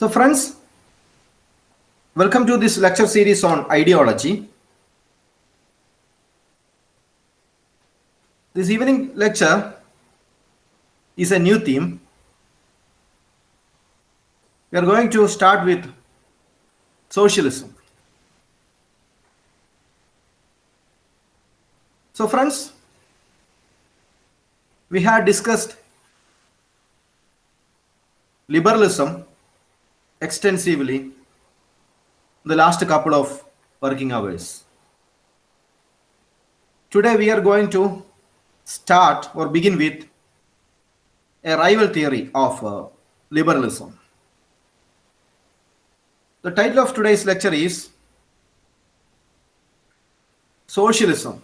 So friends, welcome to this lecture series on ideology. This evening lecture is a new theme. We are going to start with socialism. So friends, we had discussed liberalism extensively the last couple of working hours. Today we are going to start or begin with a rival theory of liberalism. The title of today's lecture is Socialism,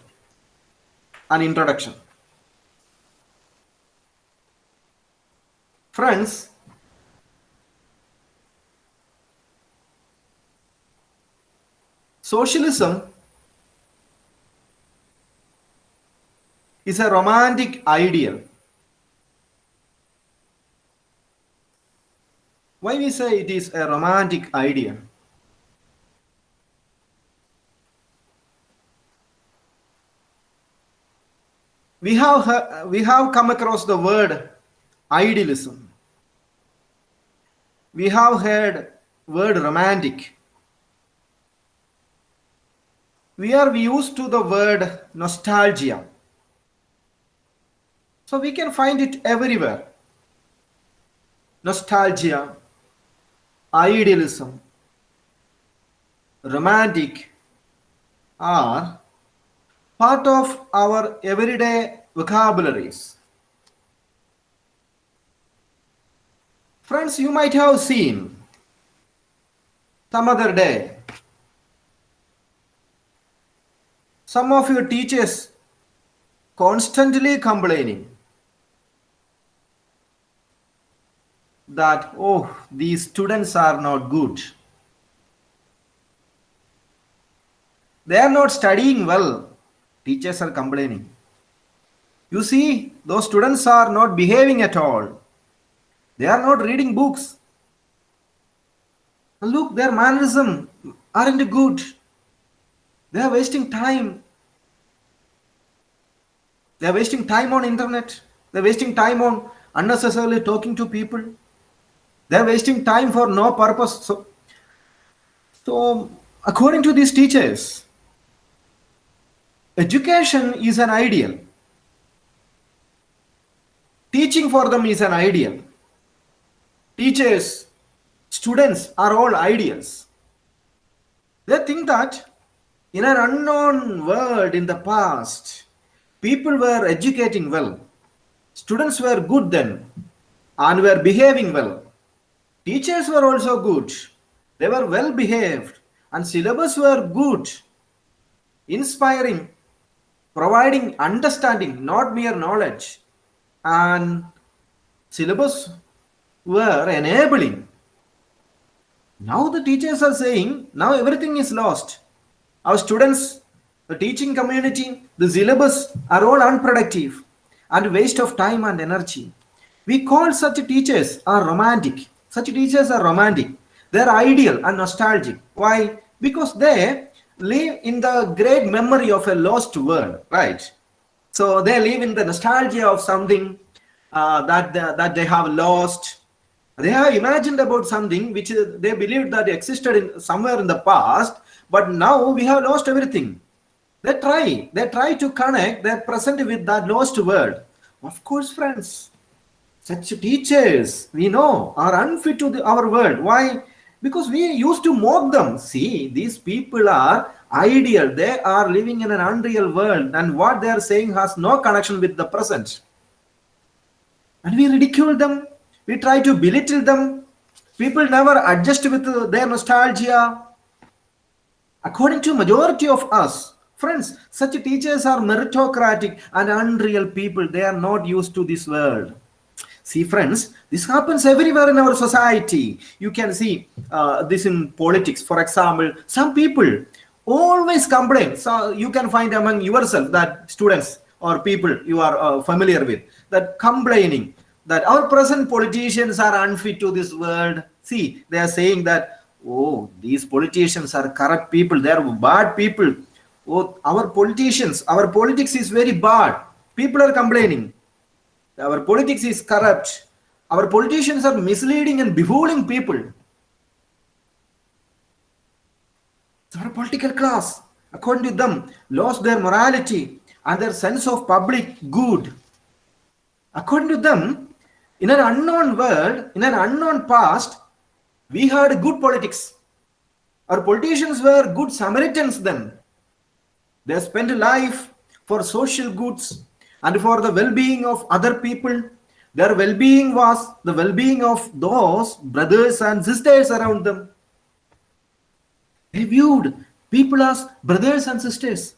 an Introduction. Friends, socialism is a romantic ideal. Why we say it is a romantic ideal? We have come across the word idealism. We have heard word romantic. We are used to the word nostalgia. So we can find it everywhere. Nostalgia, idealism, romantic are part of our everyday vocabularies. Friends, you might have seen some other day some of your teachers constantly complaining that, oh, these students are not good. They are not studying well. Teachers are complaining. You see, those students are not behaving at all. They are not reading books. Look, their mannerism aren't good. They are wasting time. They are wasting time on internet. They are wasting time on unnecessarily talking to people. They are wasting time for no purpose. So according to these teachers, education is an ideal. Teaching for them is an ideal. Teachers, students are all ideals. They think that in an unknown world in the past, people were educating well. Students were good then and were behaving well. Teachers were also good. They were well behaved and syllabus were good, inspiring, providing understanding, not mere knowledge. And syllabus were enabling. Now the teachers are saying, now everything is lost. Our students, the teaching community, the syllabus are all unproductive and waste of time and energy. We call such teachers are romantic. Such teachers are romantic. They are ideal and nostalgic. Why? Because they live in the great memory of a lost world, right? So they live in the nostalgia of something that they have lost. They have imagined about something which they believed that existed in somewhere in the past, but now we have lost everything. They try to connect their present with that lost world. Of course, friends, such teachers we know are unfit to our world. Why? Because we used to mock them. See, these people are ideal. They are living in an unreal world, and what they are saying has no connection with the present. And we ridicule them. We try to belittle them. People never adjust with their nostalgia. According to majority of us, friends, such teachers are meritocratic and unreal people. They are not used to this world. See, friends, this happens everywhere in our society. You can see this in politics. For example, some people always complain. So you can find among yourself that students or people you are familiar with, that complaining that our present politicians are unfit to this world. See, they are saying that, oh, these politicians are corrupt people, they are bad people. Oh, our politicians, our politics is very bad. People are complaining. Our politics is corrupt. Our politicians are misleading and befooling people. Our political class, according to them, lost their morality and their sense of public good. According to them, in an unknown world, in an unknown past, we had good politics. Our politicians were good Samaritans then. They spent life for social goods and for the well-being of other people. Their well-being was the well-being of those brothers and sisters around them. They viewed people as brothers and sisters.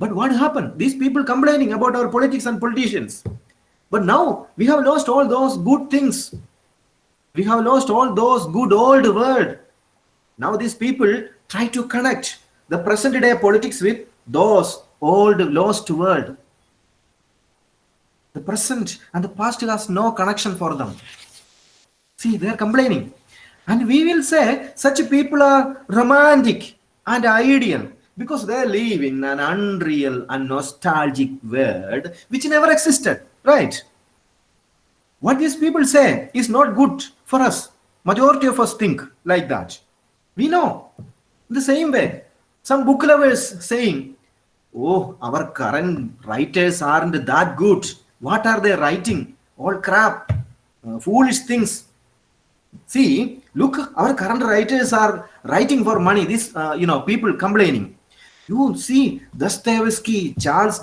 But what happened? These people complaining about our politics and politicians. But now we have lost all those good things. We have lost all those good old world. Now these people try to connect the present day politics with those old lost world. The present and the past has no connection for them. See, they are complaining. And we will say such people are romantic and ideal because they live in an unreal and nostalgic world which never existed, right? What these people say is not good for us. Majority of us think like that. We know. In the same way, some book lovers saying, oh, our current writers aren't that good. What are they writing? All crap, foolish things. See, look, our current writers are writing for money. This, people complaining. You see, Dostoevsky, Charles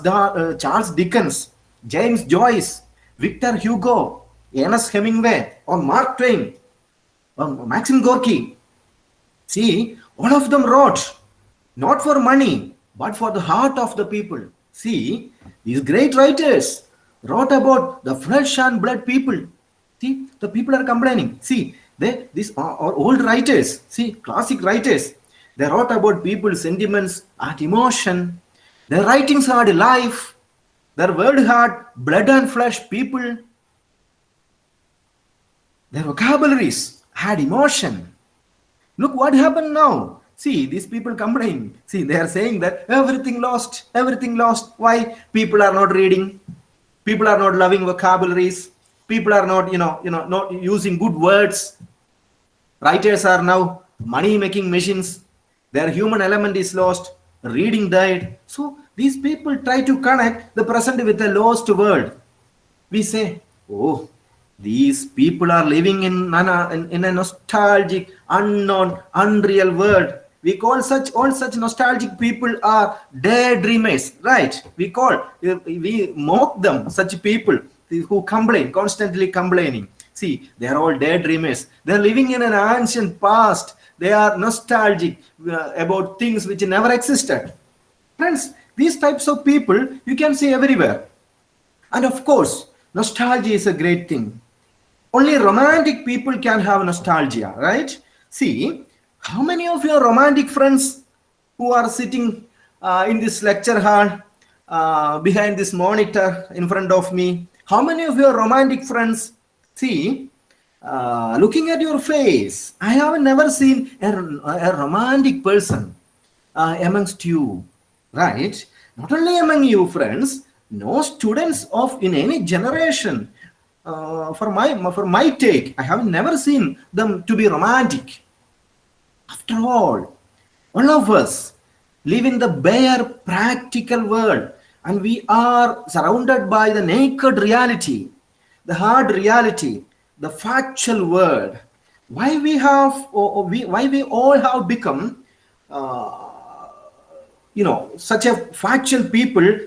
Dickens, James Joyce, Victor Hugo, Ernest Hemingway, or Mark Twain, or Maxim Gorky. See, all of them wrote not for money, but for the heart of the people. See, these great writers wrote about the flesh and blood people. See, the people are complaining. See, these are old writers. See, classic writers. They wrote about people's sentiments and emotion. Their writings had life. Their word had blood and flesh people. Their vocabularies had emotion. Look what happened now. See, these people complain. See, they are saying that everything lost, everything lost. Why? People are not reading. People are not loving vocabularies. People are not, not using good words. Writers are now money-making machines. Their human element is lost. Reading died. So these people try to connect the present with the lost world. We say, oh, these people are living in a nostalgic, unknown, unreal world. We call all such nostalgic people are daydreamers, right? We mock them, such people who complain, constantly complaining. See, they are all daydreamers. They are living in an ancient past. They are nostalgic about things which never existed. Friends, these types of people you can see everywhere. And of course, nostalgia is a great thing. Only romantic people can have nostalgia, right? See, how many of your romantic friends who are sitting in this lecture hall behind this monitor in front of me? How many of your romantic friends? See, looking at your face, I have never seen a romantic person amongst you, right? Not only among you friends, no students of in any generation. For my take, I have never seen them to be romantic. After all of us live in the bare practical world, and we are surrounded by the naked reality, the hard reality, the factual world. Why we all have become such a factual people.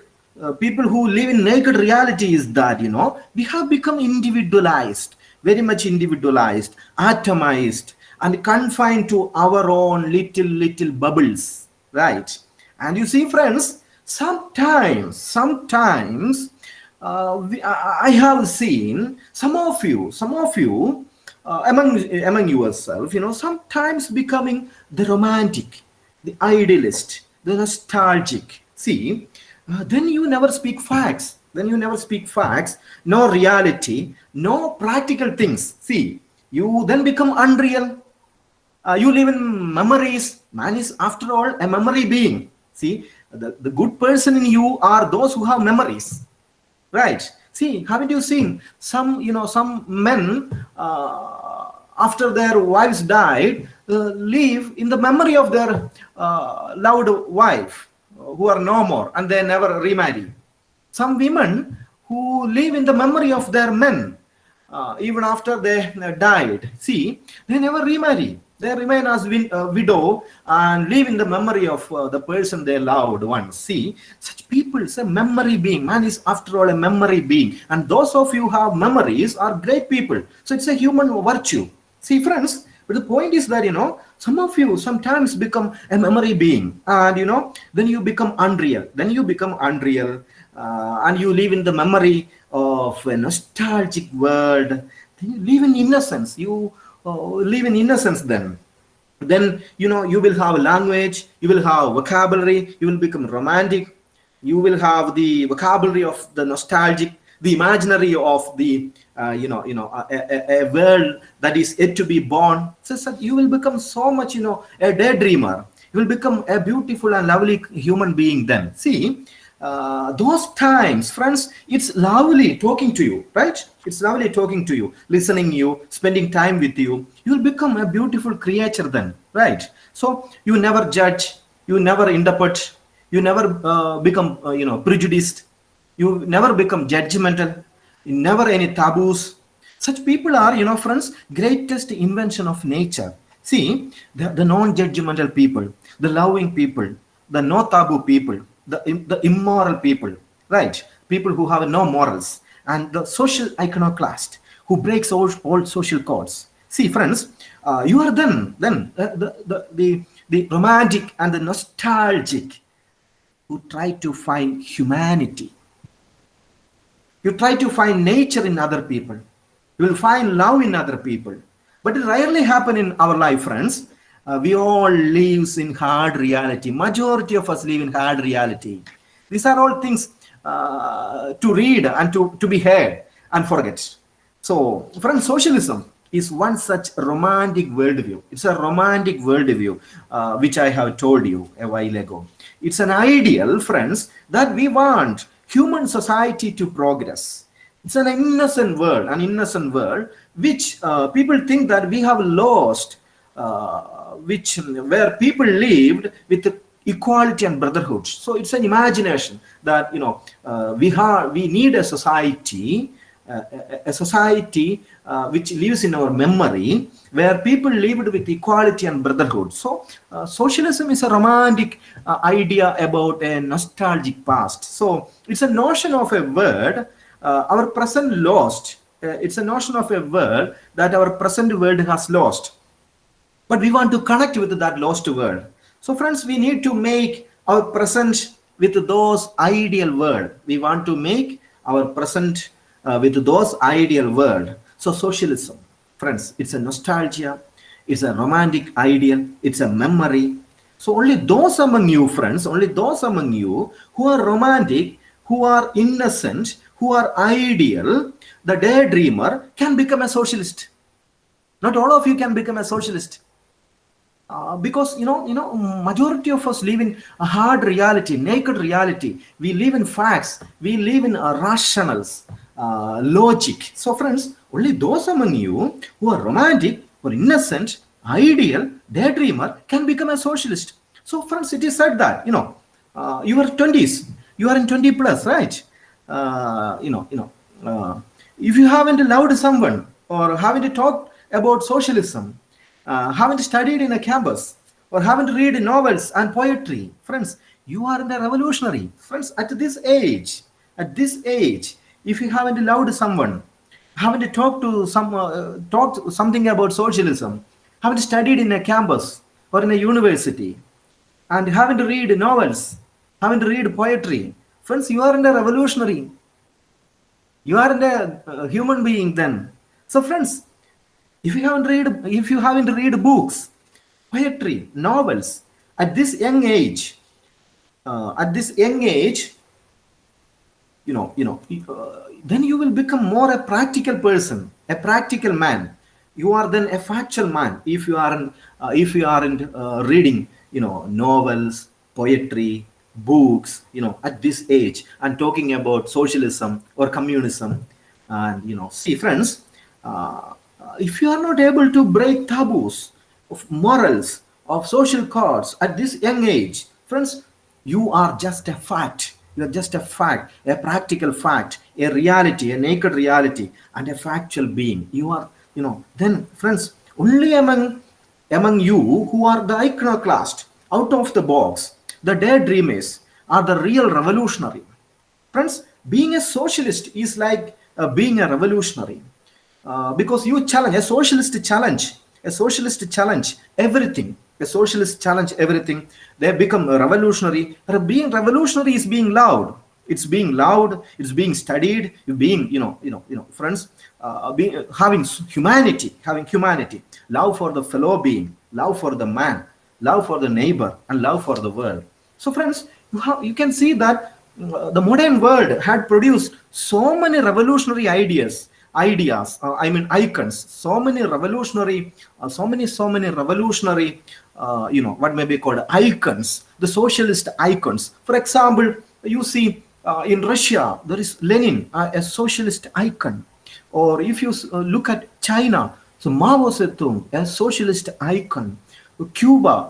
People who live in naked reality is that, we have become individualized, very much individualized, atomized, and confined to our own little bubbles, right? And you see, friends, sometimes I have seen some of you among yourself, sometimes becoming the romantic, the idealist, the nostalgic. See, then you never speak facts. No reality, no practical things. See, You then become unreal. You live in memories. Man is, after all, a memory being. See, the good person in you are those who have memories, right? See, haven't you seen some, some men, after their wives died, live in the memory of their loved wife, who are no more, and they never remarry. Some women who live in the memory of their men, even after they died. See, they never remarry. They remain as widow and live in the memory of the person they loved once. See, such people is a memory being. Man is, after all, a memory being. And those of you who have memories are great people. So it's a human virtue. See, friends, but the point is that, some of you sometimes become a memory being, and, then you become unreal. Then you become unreal, and you live in the memory of a nostalgic world. Then you live in innocence. You live in innocence then you will have language, you will have vocabulary, you will become romantic, you will have the vocabulary of the nostalgic, the imaginary of the a world that is yet to be born. So you will become so much, a daydreamer. You will become a beautiful and lovely human being then. See, those times, friends, it's lovely talking to you, right? It's lovely talking to you, listening you, spending time with you. You will become a beautiful creature then, right? So you never judge, you never interpret, you never become prejudiced, you never become judgmental, never any taboos. Such people are, friends, greatest invention of nature. See, the non-judgmental people, the loving people, the no taboo people, the immoral people, right? People who have no morals, and the social iconoclast who breaks all social codes. See, friends, you are the romantic and the nostalgic who try to find humanity. You try to find nature in other people. You will find love in other people. But it rarely happens in our life, friends. We all live in hard reality. Majority of us live in hard reality. These are all things to read and to be heard and forget. So, friends, socialism is one such romantic worldview. It's a romantic worldview, which I have told you a while ago. It's an ideal, friends, that we want human society to progress. It's an innocent world, which people think that we have lost, which where people lived with equality and brotherhood. So it's an imagination that we need a society, a society which lives in our memory, where people lived with equality and brotherhood. So socialism is a romantic idea about a nostalgic past. So it's a notion of a word our present lost. It's a notion of a world that our present world has lost, but we want to connect with that lost world. So friends, we need to make our present with those ideal world. We want to make our present with those ideal world. So socialism, friends, it's a nostalgia, it's a romantic ideal, it's a memory. So only those among you, friends, only those among you who are romantic, who are innocent, who are ideal, the daydreamer, can become a socialist. Not all of you can become a socialist. Because majority of us live in a hard reality, naked reality. We live in facts, we live in rationals, logic. So friends, only those among you who are romantic or innocent, ideal, daydreamer can become a socialist. So friends, it is said that you are 20s, you are in 20 plus, right? If you haven't loved someone or haven't talked about socialism, haven't studied in a campus, or haven't read novels and poetry, friends, you are in a revolutionary. Friends, at this age, if you haven't loved someone, haven't talked something about socialism, haven't studied in a campus or in a university, and haven't read novels, haven't read poetry, friends, you are in a revolutionary. You are a human being then. So friends, if you haven't read books, poetry, novels at this young age, then you will become more a practical person, a practical man. you are then a factual man if you aren't reading novels, poetry, books at this age and talking about socialism or communism. And see friends, if you are not able to break taboos of morals, of social codes at this young age, friends, you are just a fact. You are just a fact, a practical fact, a reality, a naked reality, and a factual being. You are, then, friends, only among you who are the iconoclast, out of the box, the daydreamers, are the real revolutionary. Friends, being a socialist is like being a revolutionary, because you challenge a socialist challenge everything. A socialist challenge everything. They become a revolutionary. Being revolutionary is being loud. It's being loud. It's being studied. Being friends, being having humanity, love for the fellow being, love for the man, love for the neighbor, and love for the world. So, friends, you can see that the modern world had produced so many revolutionary ideas, I mean icons, so many revolutionary, so many revolutionary, what may be called icons, the socialist icons. For example, you see in Russia, there is Lenin, a socialist icon. Or if you look at China, so Mao Zedong, a socialist icon. Cuba,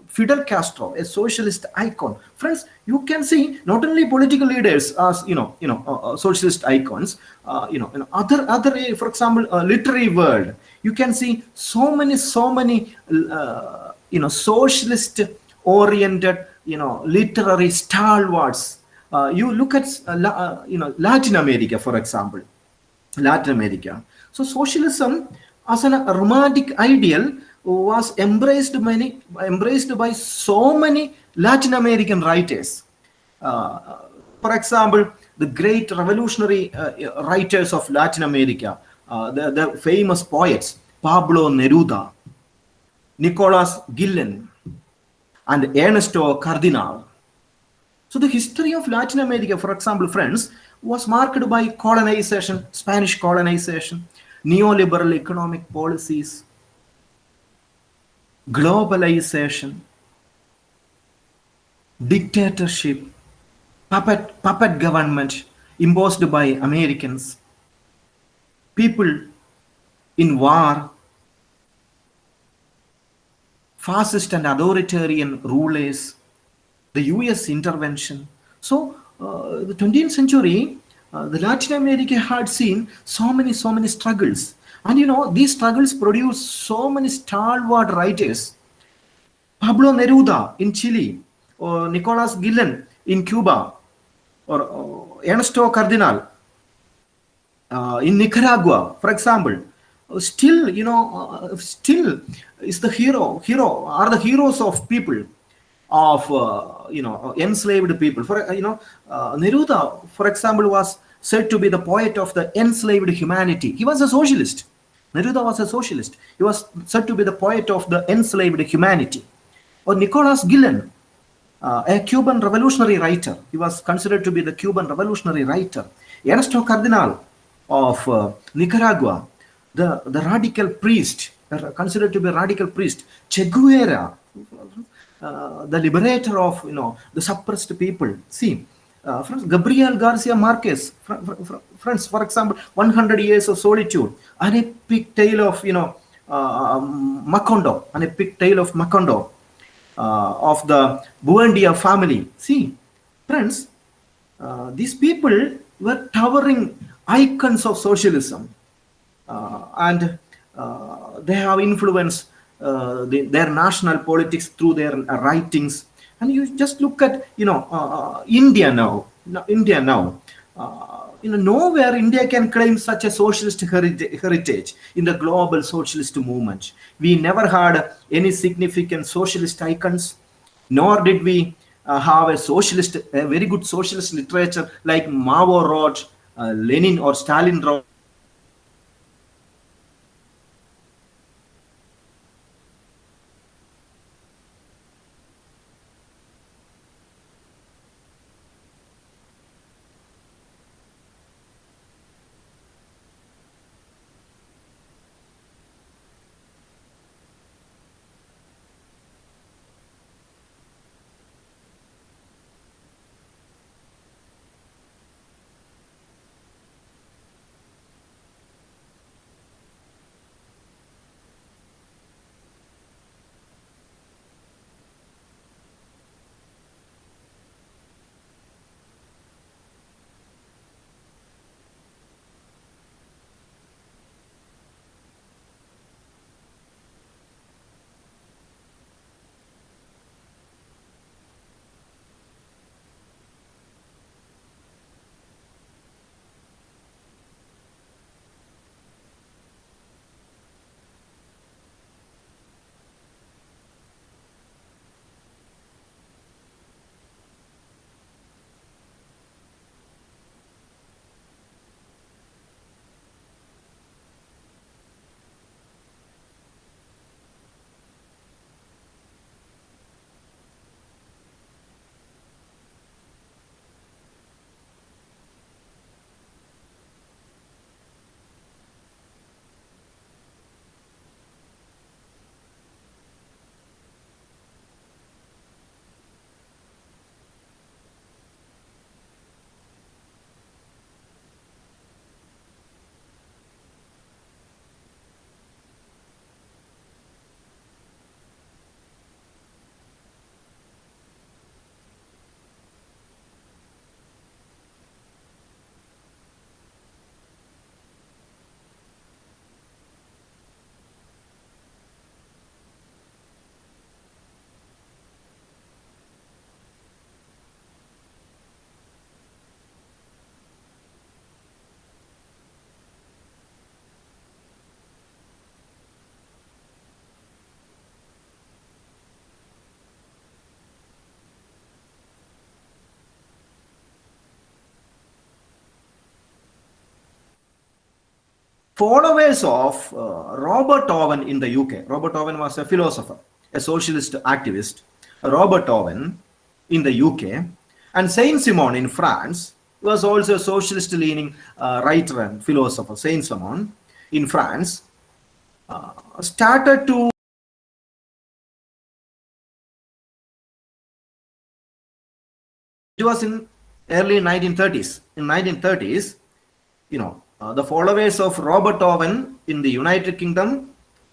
Fidel Castro, a socialist icon. Friends, you can see not only political leaders as socialist icons. For example, literary world. You can see so many, socialist oriented, literary stalwarts. You look at Latin America, for example. Latin America. So socialism as a romantic ideal was embraced by so many Latin American writers. For example, the great revolutionary writers of Latin America, the famous poets Pablo Neruda, Nicolas Gillen, and Ernesto Cardinal. So the history of Latin America, for example, friends, was marked by colonization, Spanish colonization, neoliberal economic policies, globalization, dictatorship, puppet government imposed by Americans, people in war, fascist and authoritarian rulers, the US intervention. So, the 20th century, the Latin America had seen so many struggles. And these struggles produced so many stalwart writers. Pablo Neruda in Chile, or Nicolas Gillen in Cuba, or Ernesto Cardinal in Nicaragua, for example. Still is the hero are the heroes of people, of enslaved people. For Neruda, for example, was said to be the poet of the enslaved humanity. He was a socialist. Neruda was a socialist. He was said to be the poet of the enslaved humanity. Or Nicolas Gillen, a Cuban revolutionary writer. He was considered to be the Cuban revolutionary writer. Ernesto Cardinal of Nicaragua, the radical priest, considered to be a radical priest. Che Guevara, the liberator of the suppressed people. See, friends, Gabriel Garcia Marquez, friends, for example, 100 Years of Solitude, an epic tale of Macondo, an epic tale of Macondo, of the Buendia family. See, friends, these people were towering icons of socialism, and they have influenced their national politics through their writings. And you just look at India now. India now. Nowhere India can claim such a socialist heritage in the global socialist movement. We never had any significant socialist icons, nor did we have a very good socialist literature like Mao wrote, Lenin or Stalin wrote. Followers of Robert Owen in the UK. Robert Owen was a philosopher, a socialist activist. Robert Owen in the UK, and Saint Simon in France was also a socialist leaning writer and philosopher. Saint Simon in France started to. It was in early 1930s. In 1930s, the followers of Robert Owen in the United Kingdom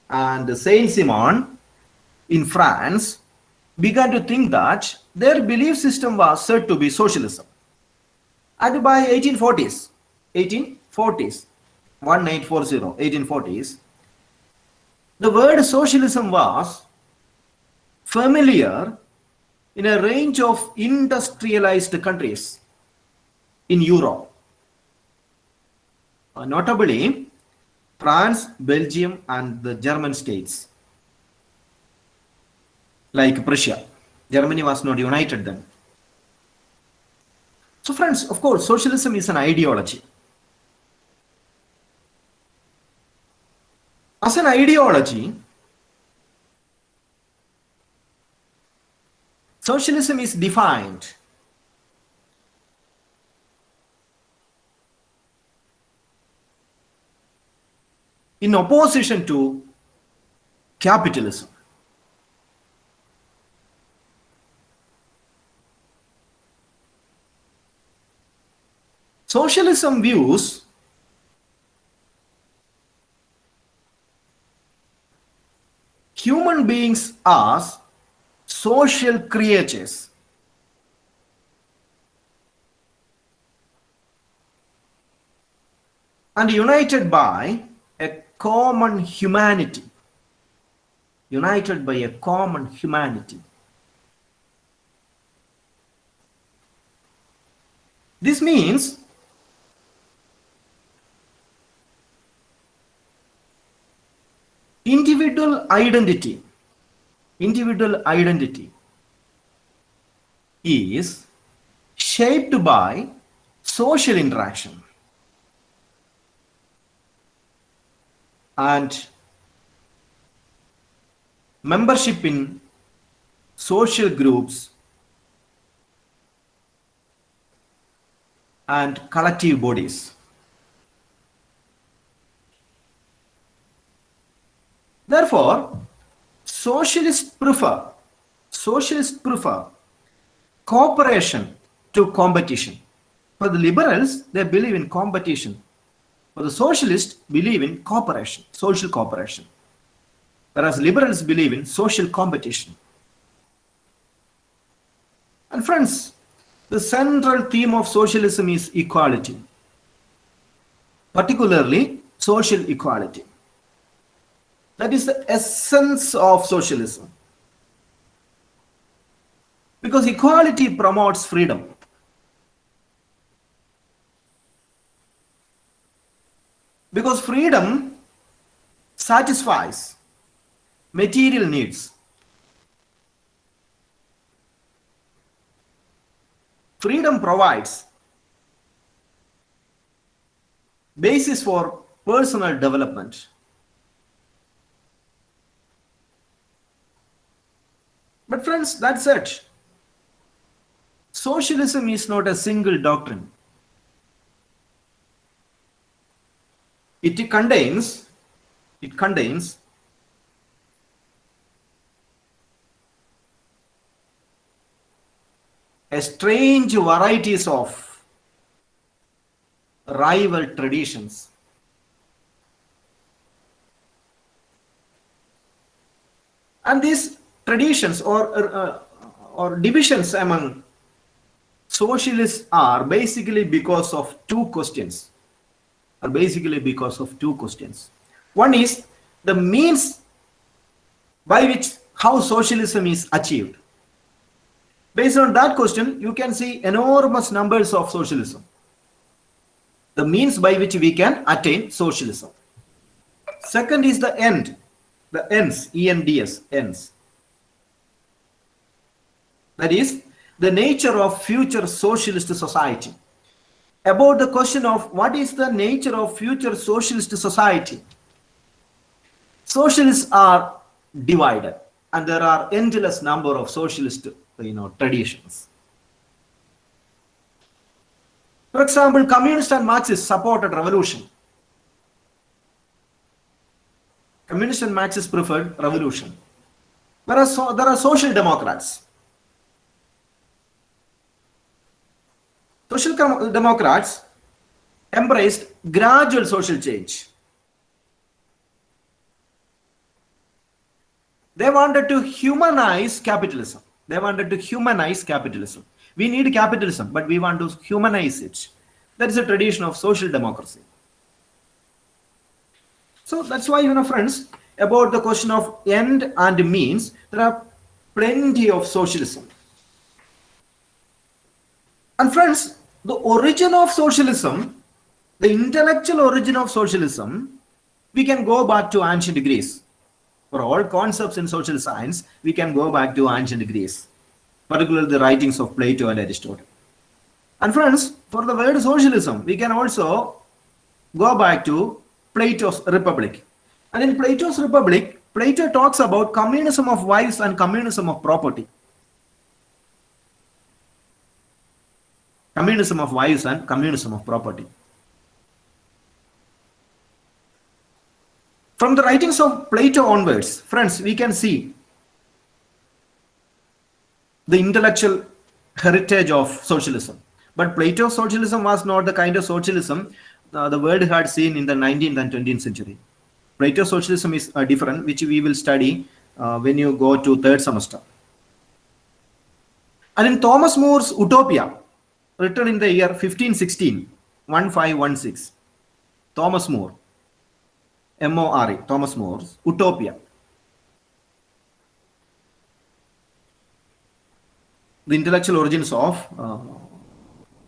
and Saint Simon in France began to think that their belief system was said to be socialism. And by 1840s, 1840s, the word socialism was familiar in a range of industrialized countries in Europe, notably France, Belgium, and the German states, like Prussia. Germany was not united then. So friends, of course, socialism is an ideology. As an ideology, socialism is defined in opposition to capitalism. Socialism views human beings as social creatures and united by a common humanity. United by a common humanity. This means individual identity is shaped by social interaction and membership in social groups and collective bodies. Therefore, socialists prefer cooperation to competition. For the liberals, they believe in competition. For the socialists, believe in cooperation, social cooperation. Whereas liberals believe in social competition. And friends, the central theme of socialism is equality, particularly social equality. That is the essence of socialism. Because equality promotes freedom. Because freedom satisfies material needs. Freedom provides basis for personal development. But friends, that's it. Socialism is not a single doctrine. It contains a strange varieties of rival traditions. And these traditions or divisions among socialists are basically because of two questions. One is the means by which how socialism is achieved. Based on that question, you can see enormous numbers of socialism. The means by which we can attain socialism. Second is the end. The ends, ENDS, ends. That is the nature of future socialist society. about the question of what is the nature of future socialist society. Socialists are divided, and there are endless number of socialist traditions. For example, communists and Marxists supported revolution. Communists and Marxists preferred revolution. Whereas there are social democrats. Social democrats embraced gradual social change. They wanted to humanize capitalism. They wanted to humanize capitalism. We need capitalism, but we want to humanize it. That is a tradition of social democracy. So that's why, friends, about the question of end and means, there are plenty of socialism. And friends, the origin of socialism, the intellectual origin of socialism, we can go back to ancient Greece. For all concepts in social science, we can go back to ancient Greece, particularly the writings of Plato and Aristotle. And friends, for the word socialism, we can also go back to Plato's Republic. And in Plato's Republic, Plato talks about communism of wives and communism of property. Communism of wives and communism of property. From the writings of Plato onwards, friends, we can see the intellectual heritage of socialism. But Plato's socialism was not the kind of socialism the world had seen in the 19th and 20th century. Plato's socialism is different, which we will study when you go to third semester. And in Thomas More's Utopia, written in the year 1516, 1516, Thomas More, M-O-R-E, Thomas More's Utopia. The intellectual origins of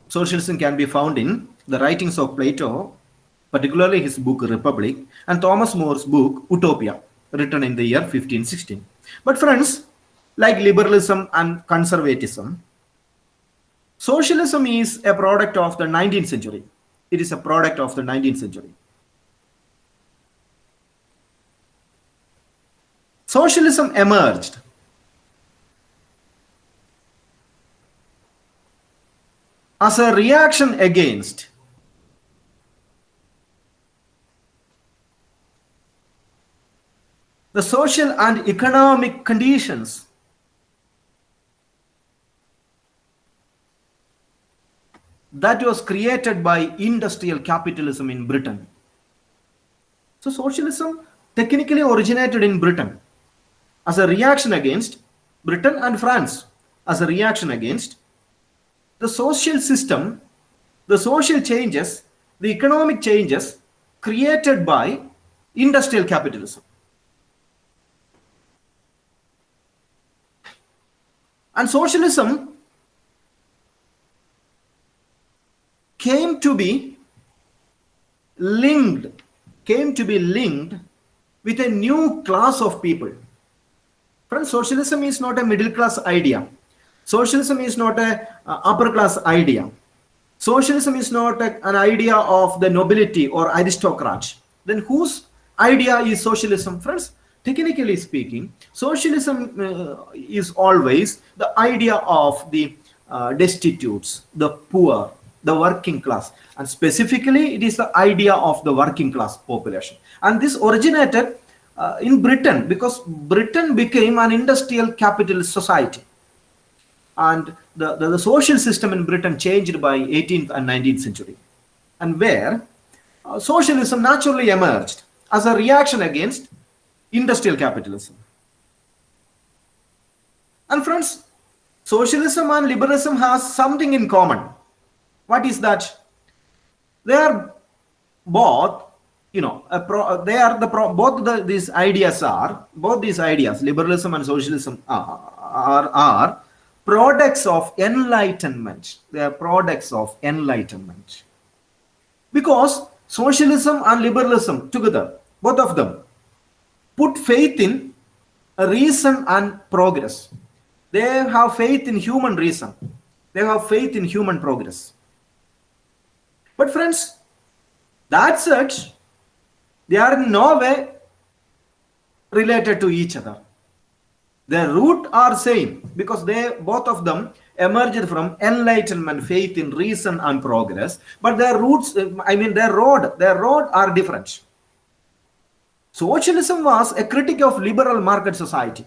socialism can be found in the writings of Plato, particularly his book Republic, and Thomas More's book Utopia, written in the year 1516. But friends, like liberalism and conservatism, socialism is a product of the 19th century. It is a product of the 19th century. Socialism emerged as a reaction against the social and economic conditions that was created by industrial capitalism in Britain. So socialism technically originated in Britain as a reaction against Britain and France, as a reaction against the social system, the social changes, the economic changes created by industrial capitalism. And socialism came to be linked with a new class of people. Friends, socialism is not a middle class idea. Socialism is not a upper class idea. Socialism is not an idea of the nobility or aristocrat. Then whose idea is socialism? Friends, technically speaking, socialism is always the idea of the destitutes, the poor, the working class, and specifically it is the idea of the working class population. And this originated in Britain, because Britain became an industrial capitalist society, and the social system in Britain changed by 18th and 19th century, and where socialism naturally emerged as a reaction against industrial capitalism. And friends, socialism and liberalism has something in common. What is that? They are both, these ideas, liberalism and socialism are products of enlightenment. They are products of enlightenment. Because socialism and liberalism together, both of them, put faith in reason and progress. They have faith in human reason. They have faith in human progress. But friends, that said, they are in no way related to each other. Their root are same because they both of them emerged from enlightenment, faith in reason and progress. But their roots, I mean their road are different. Socialism was a critic of liberal market society.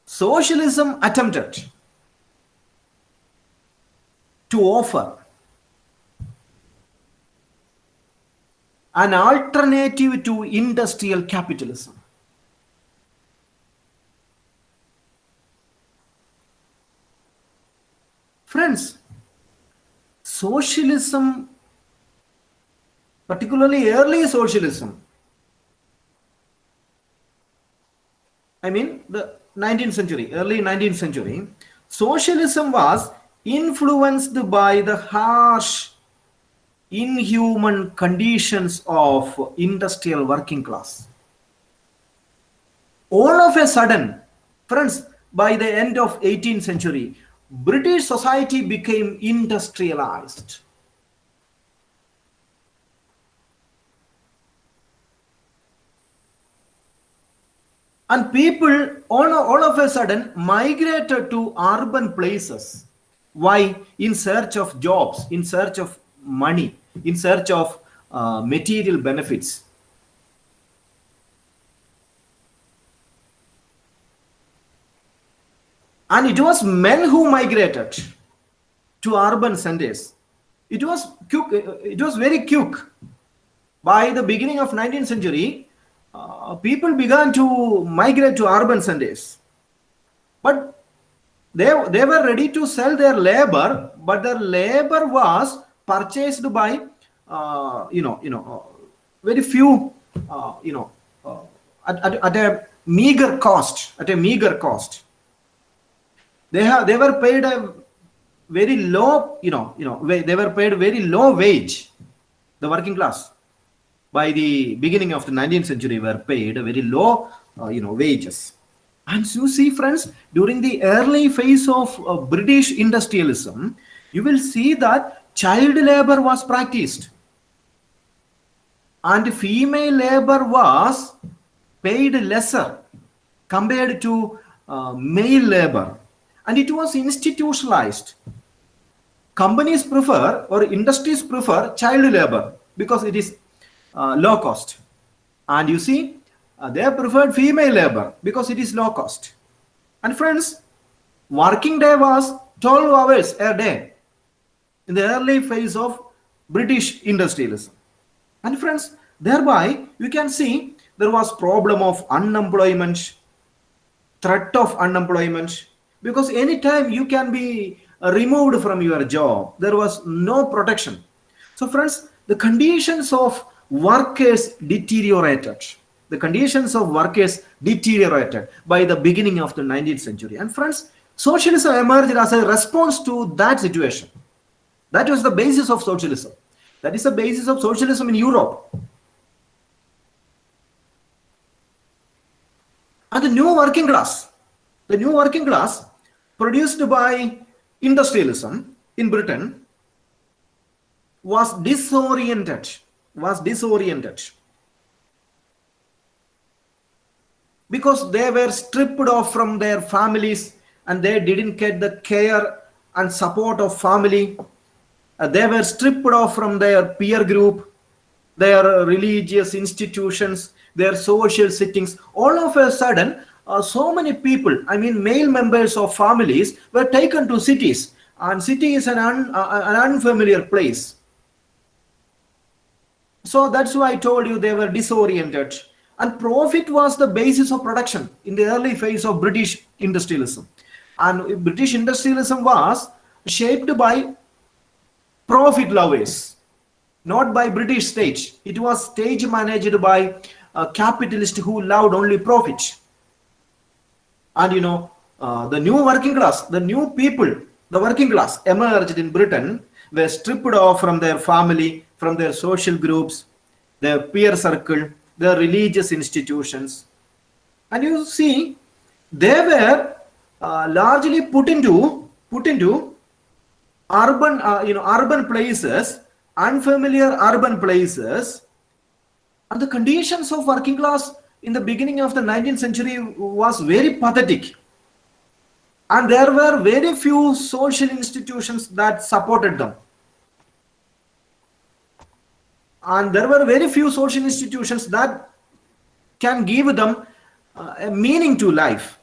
Socialism attempted to offer an alternative to industrial capitalism. Friends, socialism, particularly early socialism, I mean the 19th century, early 19th century, socialism was influenced by the harsh, inhuman conditions of industrial working class. All of a sudden, friends, by the end of 18th century, British society became industrialized. And people all of a sudden migrated to urban places. Why? In search of jobs, in search of money, in search of material benefits. And it was men who migrated to urban centers. It was quick, it was very quick. By the beginning of 19th century, people began to migrate to urban centers. But they were ready to sell their labor, but their labor was purchased by very few at a meager cost. They were paid a very low they were paid very low wage. The working class by the beginning of the 19th century were paid very low wages. And you see, friends, during the early phase of British industrialism, you will see that child labor was practiced and female labor was paid lesser compared to male labor, and it was institutionalized. Companies prefer or industries prefer child labor because it is low cost, and you see they preferred female labor because it is low cost. And friends, working day was 12 hours a day in the early phase of British industrialism. And friends, thereby you can see there was problem of unemployment, threat of unemployment, because anytime you can be removed from your job, there was no protection. So friends, the conditions of workers deteriorated. The conditions of workers deteriorated by the beginning of the 19th century. And friends, socialism emerged as a response to that situation. That was the basis of socialism. That is the basis of socialism in Europe. And the new working class produced by industrialism in Britain was disoriented because they were stripped off from their families and they didn't get the care and support of family. They were stripped off from their peer group, their religious institutions, their social settings. All of a sudden, so many people, I mean male members of families, were taken to cities, and city is an unfamiliar place. So that's why I told you they were disoriented. And profit was the basis of production in the early phase of British industrialism. And British industrialism was shaped by profit lovers, not by British state. It was stage managed by capitalists who loved only profit. And the new working class, the new people, the working class emerged in Britain, were stripped off from their family, from their social groups, their peer circle, their religious institutions. And you see, they were largely put into urban urban places, unfamiliar urban places, and the conditions of working class in the beginning of the 19th century was very pathetic, and there were very few social institutions that supported them, and there were very few social institutions that can give them a meaning to life.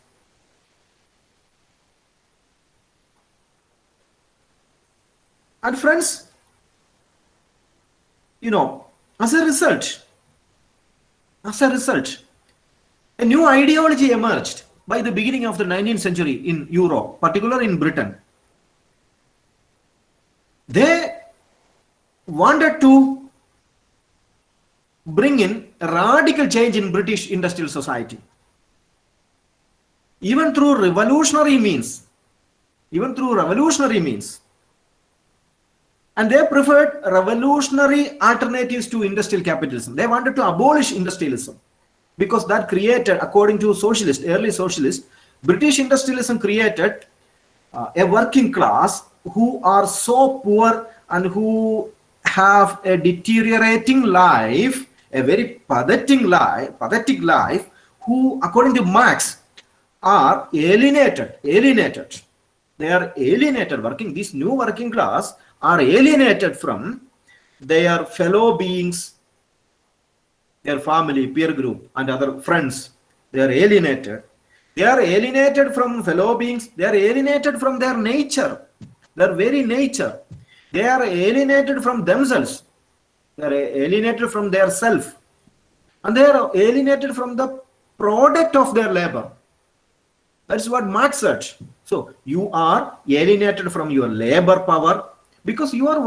And friends, you know, as a result, as a result, a new ideology emerged by the beginning of the 19th century in Europe, particularly in Britain. They wanted to bring in a radical change in British industrial society, even through revolutionary means, even through revolutionary means. And they preferred revolutionary alternatives to industrial capitalism. They wanted to abolish industrialism because that created, according to socialists, early socialists, British industrialism created a working class who are so poor and who have a deteriorating life, a very pathetic life, who, according to Marx, are alienated. They are alienated. This new working class are alienated from their fellow beings, their family, peer group, and other friends. They are alienated. They are alienated from fellow beings. They are alienated from their nature, their very nature. They are alienated from themselves. They are alienated from their self. And they are alienated from the product of their labor. That's what Marx said. So you are alienated from your labor power because you are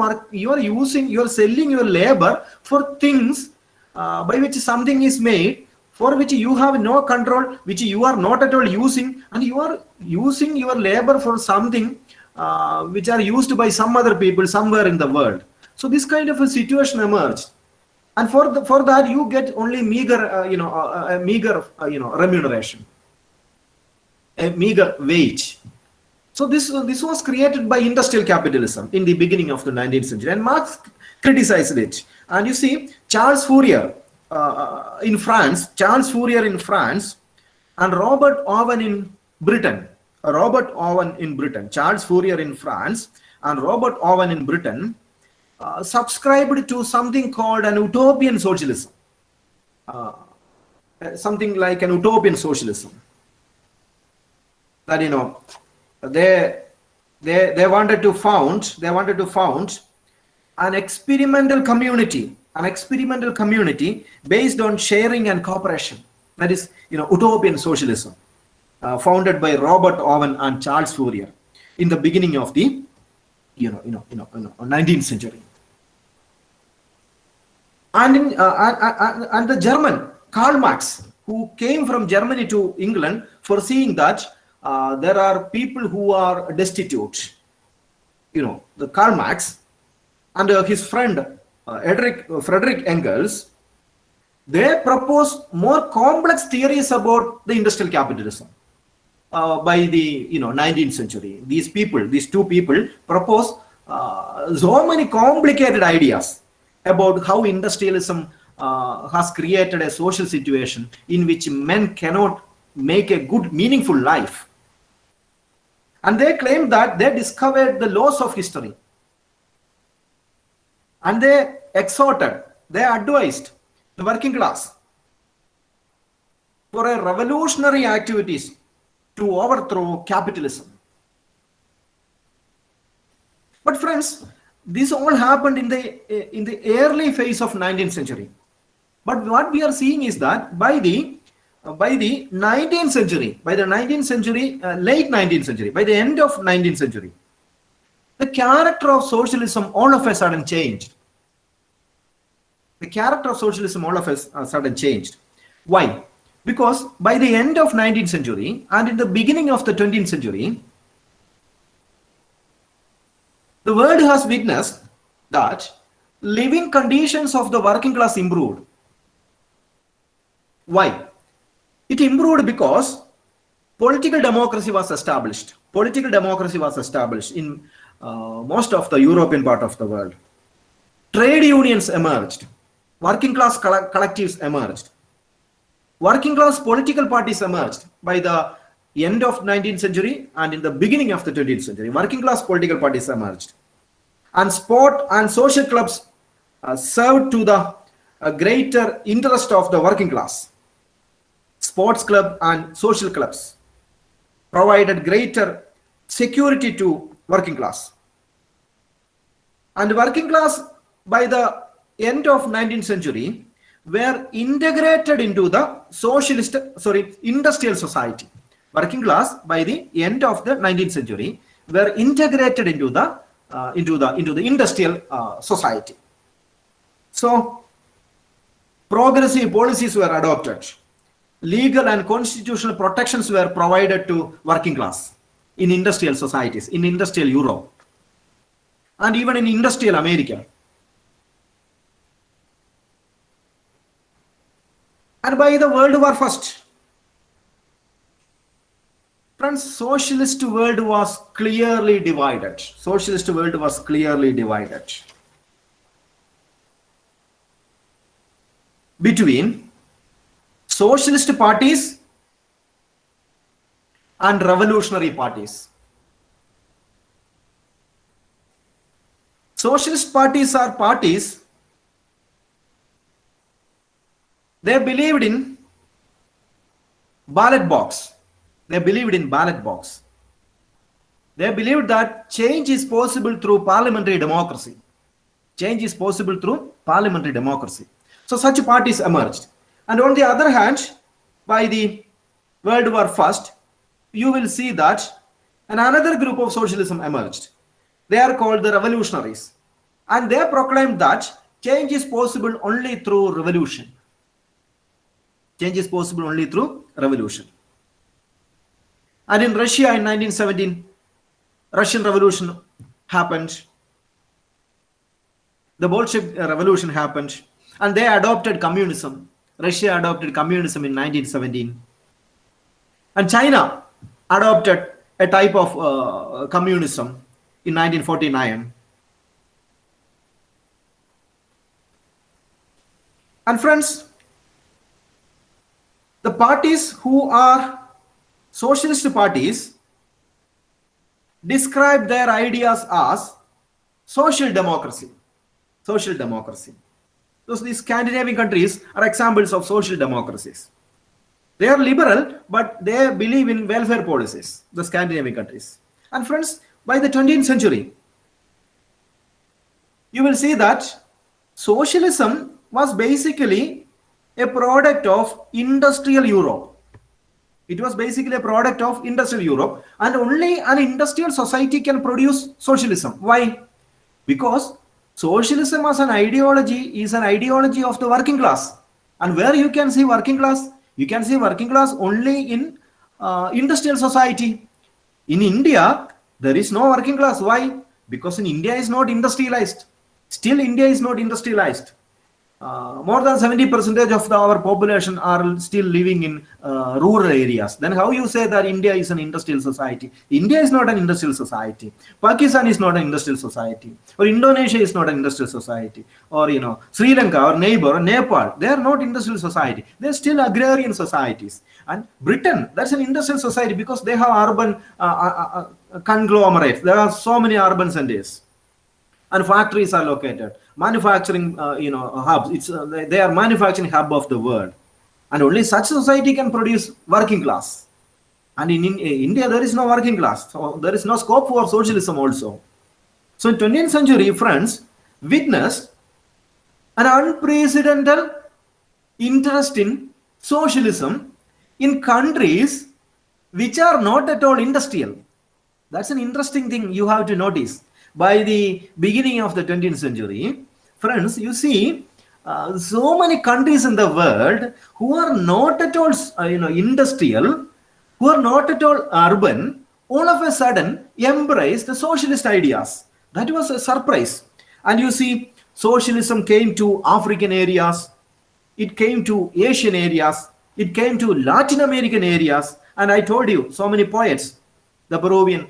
selling your labor for things by which something is made, for which you have no control, which you are not at all using, and you are using your labor for something which are used by some other people somewhere in the world. So this kind of a situation emerged, and for that you get only meager remuneration, a meager wage. So this was created by industrial capitalism in the beginning of the 19th century, and Marx criticized it. And you see, Charles Fourier in France, and Robert Owen in Britain. Charles Fourier in France and Robert Owen in Britain subscribed to something called an utopian socialism, something like an utopian socialism. That they wanted to found an experimental community based on sharing and cooperation. That is, utopian socialism, founded by Robert Owen and Charles Fourier in the beginning of the 19th century. And the German Karl Marx, who came from Germany to England, foreseeing that there are people who are destitute. The Karl Marx and his friend Frederick Engels, they proposed more complex theories about the industrial capitalism by the 19th century. These two people proposed so many complicated ideas about how industrialism has created a social situation in which men cannot make a good, meaningful life. And they claimed that they discovered the laws of history. And they advised the working class for a revolutionary activities to overthrow capitalism. But friends, this all happened in the early phase of 19th century. But what we are seeing is that by the 19th century, late 19th century, by the end of 19th century, the character of socialism all of a sudden changed. Why? Because by the end of 19th century and in the beginning of the 20th century, the world has witnessed that living conditions of the working class improved. Why? It improved because Political democracy was established. Political democracy was established in most of the European part of the world. Trade unions emerged. Working class collectives emerged. Working class political parties emerged by the end of 19th century and in the beginning of the 20th century. Working class political parties emerged. And sport and social clubs served to the greater interest of the working class. Sports club and social clubs provided greater security to working class. And working class by the end of 19th century were integrated into the industrial society. Working class by the end of the 19th century were integrated into the industrial society. So progressive policies were adopted. Legal and constitutional protections were provided to working class in industrial societies, in industrial Europe, and even in industrial America. And by the World War I, friends, socialist world was clearly divided. Socialist world was clearly divided between socialist parties and revolutionary parties. Socialist parties are parties, they believed in ballot box. They believed in ballot box. They believed that change is possible through parliamentary democracy. Change is possible through parliamentary democracy. So such parties emerged. And on the other hand, by the World War I, you will see that another group of socialism emerged. They are called the revolutionaries. And they proclaimed that change is possible only through revolution. Change is possible only through revolution. And in Russia in 1917, Russian Revolution happened. The Bolshevik Revolution happened. And they adopted communism. Russia adopted communism in 1917. And China adopted a type of communism in 1949. And friends, the parties who are socialist parties describe their ideas as social democracy. Social democracy. These Scandinavian countries are examples of social democracies. They are liberal, but they believe in welfare policies, the Scandinavian countries. And friends, by the 20th century, you will see that socialism was basically a product of industrial Europe. It was basically a product of industrial Europe, and only an industrial society can produce socialism. Why? Because socialism as an ideology is an ideology of the working class. And where you can see working class? You can see working class only in industrial society. In India, there is no working class. Why? Because in India is not industrialized. Still India is not industrialized. More than 70% of our population are still living in rural areas. Then how you say that India is an industrial society? India is not an industrial society. Pakistan is not an industrial society. Or Indonesia is not an industrial society. Or Sri Lanka, our neighbor, Nepal, they are not industrial society. They are still agrarian societies. And Britain, that's an industrial society because they have urban conglomerates. There are so many urban centers. And factories are located. Manufacturing, hubs. They are manufacturing hub of the world, and only such society can produce working class. And in India, there is no working class, so there is no scope for socialism also. So in 20th century, friends witnessed an unprecedented interest in socialism in countries which are not at all industrial. That's an interesting thing you have to notice. By the beginning of the 20th century, friends, you see so many countries in the world who are not at all industrial, who are not at all urban, all of a sudden embrace the socialist ideas. That was a surprise. And you see, socialism came to African areas, it came to Asian areas, it came to Latin American areas, And I told you so many poets, the Peruvian,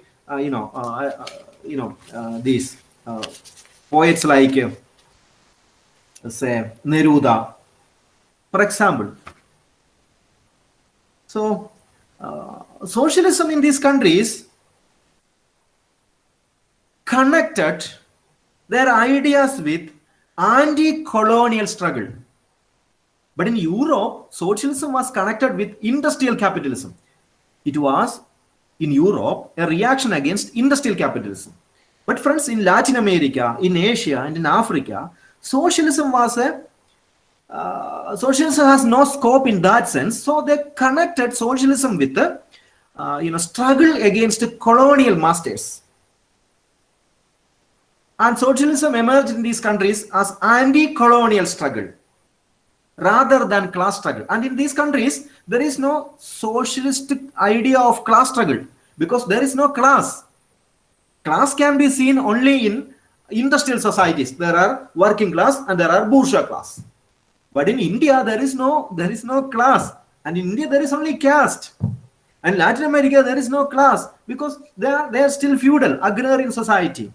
these poets like, say, Neruda, for example. So, socialism in these countries connected their ideas with anti-colonial struggle. But in Europe, socialism was connected with industrial capitalism. It was, in Europe, a reaction against industrial capitalism. But friends, in Latin America, in Asia, and in Africa, socialism was a socialism has no scope in that sense. So they connected socialism with the struggle against colonial masters. And socialism emerged in these countries as anti-colonial struggle rather than class struggle. And in these countries, there is no socialistic idea of class struggle because there is no class. Class can be seen only in industrial societies. There are working class and there are bourgeois class. But in India, there is no class. And in India, there is only caste. And Latin America, there is no class because they are still feudal, agrarian society.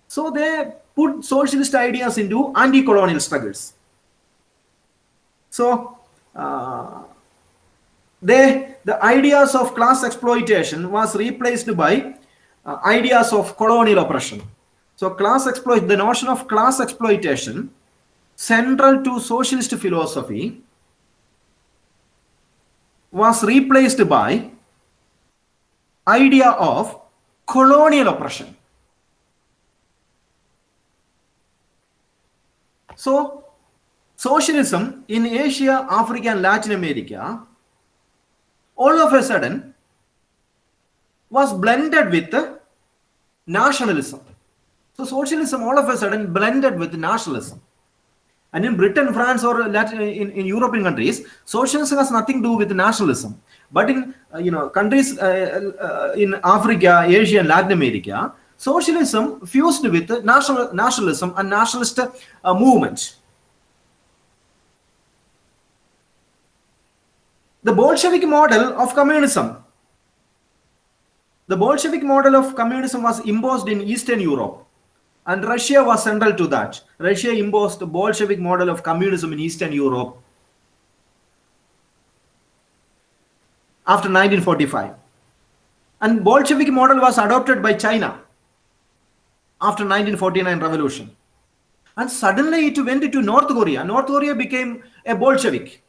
So they put socialist ideas into anti-colonial struggles. So the ideas of class exploitation was replaced by ideas of colonial oppression. So the notion of class exploitation, central to socialist philosophy, was replaced by idea of colonial oppression. So socialism in Asia, Africa, and Latin America all of a sudden was blended with nationalism. So socialism all of a sudden blended with nationalism. And in Britain, France, or in European countries, socialism has nothing to do with nationalism. But in countries in Africa, Asia, and Latin America, socialism fused with nationalism and nationalist movement. The Bolshevik model of communism. The Bolshevik model of communism was imposed in Eastern Europe, and Russia was central to that. Russia imposed the Bolshevik model of communism in Eastern Europe after 1945. And Bolshevik model was adopted by China after 1949 revolution. And suddenly it went to North Korea. North Korea became a Bolshevik.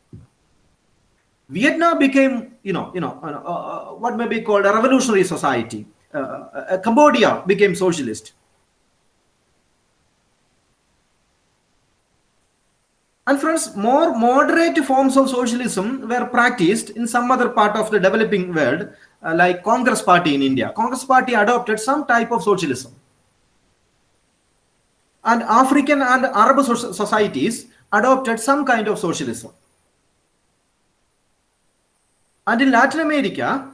Vietnam became, what may be called a revolutionary society. Cambodia became socialist. And friends, more moderate forms of socialism were practiced in some other part of the developing world, like Congress Party in India. Congress Party adopted some type of socialism. And African and Arab societies adopted some kind of socialism. And in Latin America,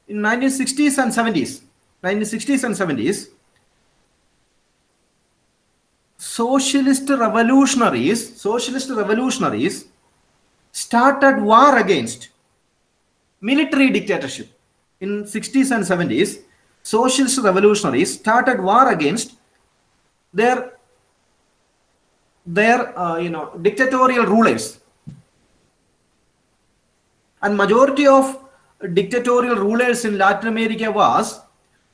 in 1960s and 70s, socialist revolutionaries started war against military dictatorship. In 60s and 70s, socialist revolutionaries started war against their dictatorial rulers. And majority of dictatorial rulers in Latin America was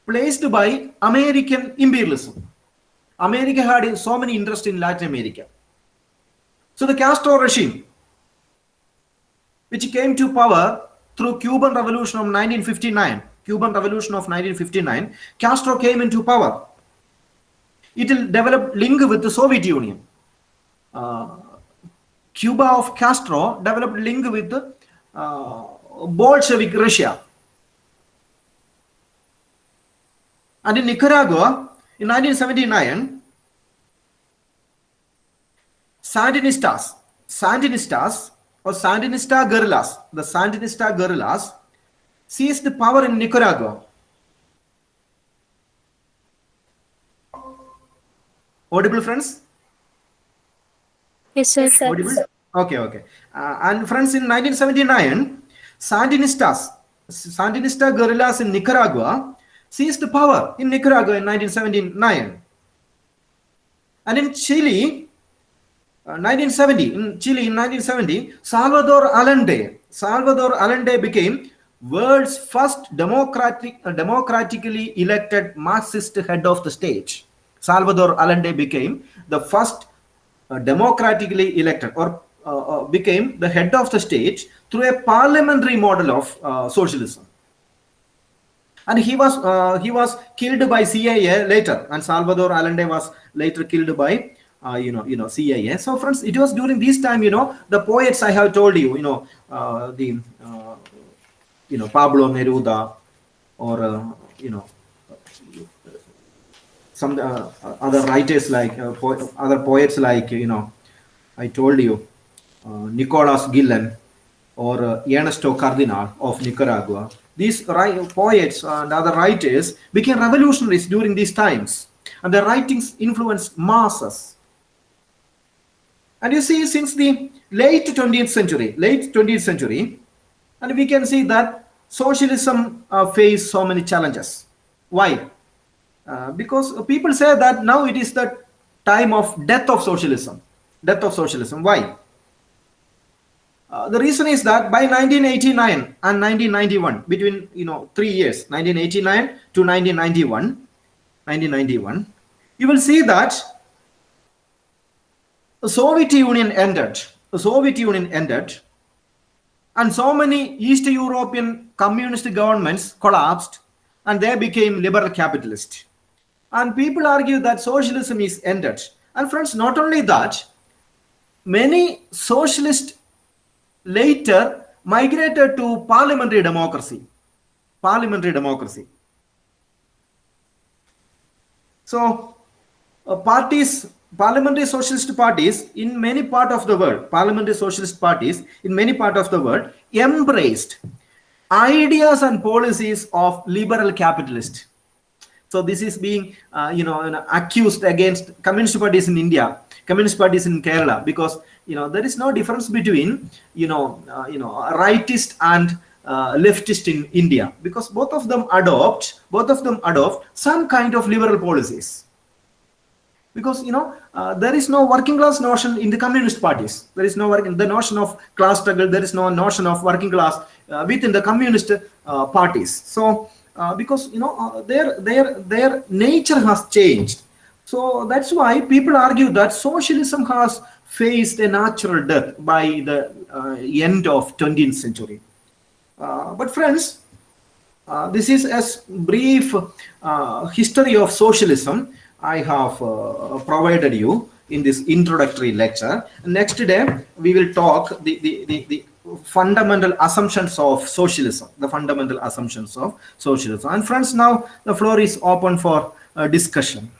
placed by American imperialism. America had so many interests in Latin America. So the Castro regime, which came to power through Cuban Revolution of 1959, Castro came into power. It will develop link with the Soviet Union. Cuba of Castro developed link with the Bolshevik Russia. And in Nicaragua, in 1979, Sandinista guerrillas seized power in Nicaragua. Audible, friends? Yes, sir. Audible? Okay. And friends, in 1979, Sandinistas Sandinista guerrillas in Nicaragua seized power in Nicaragua in 1979. And in Chile, 1970, in 1970, Salvador Allende became world's first democratically elected Marxist head of the state. Salvador Allende became the first democratically elected, or became the head of the state through a parliamentary model of socialism. And he was killed by CIA later, and Salvador Allende was later killed by CIA. So friends, it was during this time, the poets I have told you, the Pablo Neruda, or some other writers like other poets like I told you, Nicolas Gillen, or Ernesto Cardinal of Nicaragua. These poets and other writers became revolutionaries during these times, and their writings influenced masses. And you see, since the late 20th century, and we can see that socialism faced so many challenges. Why? Because people say that now it is the time of death of socialism. Death of socialism. Why? The reason is that by 1989 and 1991, between 3 years, 1989 to 1991, you will see that the Soviet Union ended. And so many East European communist governments collapsed, and they became liberal capitalist. And people argue that socialism is ended. And friends, not only that, many socialists later migrated to parliamentary democracy. So parliamentary socialist parties in many parts of the world, embraced ideas and policies of liberal capitalist. So this is being accused against communist parties in India, communist parties in Kerala, because there is no difference between rightist and leftist in India, because both of them adopt some kind of liberal policies. Because there is no working class notion in the communist parties. There is no the notion of class struggle. There is no notion of working class within the communist parties. So because their nature has changed. So that's why people argue that socialism has faced a natural death by the end of 20th century. But friends, this is a brief history of socialism I have provided you in this introductory lecture. Next day we will talk the fundamental assumptions of socialism, And friends, now the floor is open for discussion.